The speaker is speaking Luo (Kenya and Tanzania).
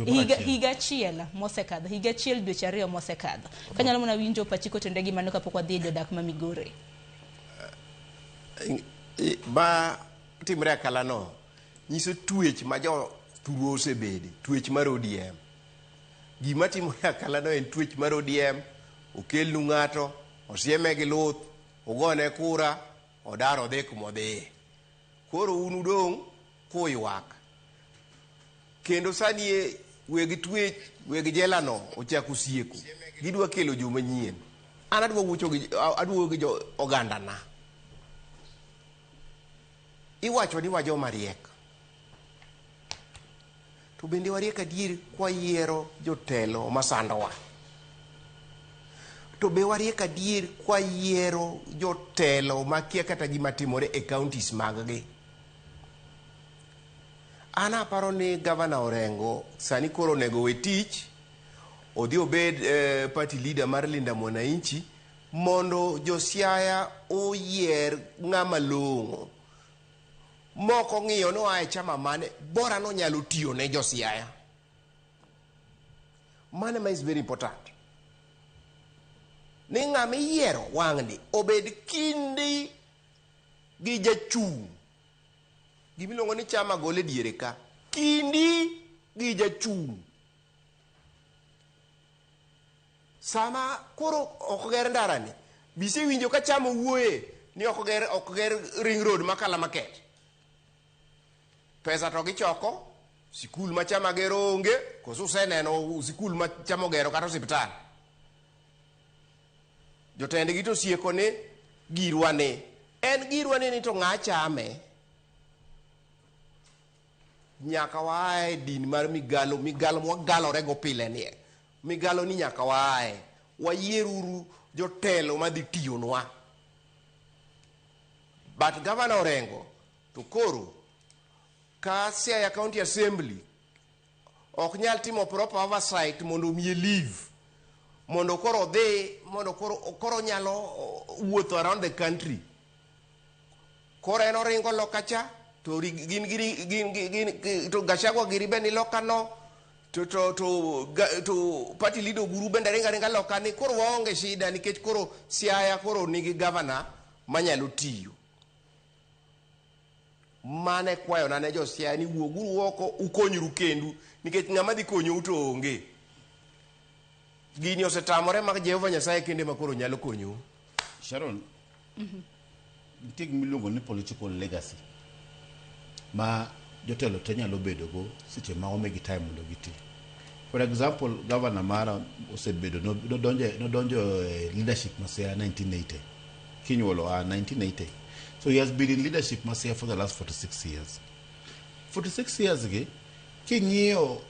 higa chiel mosekadho, higa chiel dweche ariyo mosekadho. Kanyalo mana winjo pachiko tende gi mano kapok wadhi jodak ma Migori. Ba timre akala no nyiso twech ma jo thuro osebede, twech mar ODM. Gima timore akala no en twech mar ODM, okelnu ng'ato, osieme gi luth, ogone kura, odaro dhi kumodhi. Koro unu dong' kuywak. Kendo sani weg twech, weg jela no ochako sieko. Gidwa kelo joma nyien. An adwa gi jo oganda na. Iwacho ni wajo mariek. To bende wariek adier kwa yiero jotelo masandowa. To be wariek adier kwa yiero jotelo makia kata gima timore e counties maggi. Ana paro ni Governor Orengo sani koro nego we tich odhi obed party leader mar Linda Mwananchi mondo josiaya oyier ng'ama long'o. Moko ng'iyo no ae chama mane bora no nyalo tiyo ne josiaya. Mane ma is very important. Ni ng'ama yiero wang'ni obed kindi gi jachung'. Gimilongo ni chama gole diere ka. Kindi gi jachung'. Sama koro okger ndarani. Bise winjo ka chama wuoye ni okger ring road makala market. Pesa to gichoko, sikul ma chama gero onge, koso useneno sikul ma chama gero kata hospital. Jotendgi to sieko ni girwane. En girwane ni to ng'a chame. Nyaka wae din mar migalo mwagalore go pile ni. Migalo ni nyaka wae. Wayieruru jotelo madhi tiyonwa. But Governor Orengo to koro ka Siaya County Assembly ok nyal timo proper oversight mondo miye leave mondo koro dhi mondo koro nyalo wuotho around the country. Koro en oringo lokacha to gin to Gachagua giri bende lokano to party leader guru bende ringa lokani. Koro waonge shida nikech koro Siaya koro nigi governor manyalo tiyo. Mane kwayo nane josiaya ni wuoguru oko ukonyru kendu nikech ng'ama dhi konyo to onge. Gini osetamore mag Jehova Nyasaye kende makoro nyalo konyo. Sharon, nitie gimiluongo ni political legacy ma jotelo te nyalo bedo go seche ma omegi time mondo giti. For example, Governor Mara osebedo nodonjo leadership Masaya 1980. Kinyuolo 1980. So he has been in leadership Masaya for the last 46 years. 46 years ago, kidwa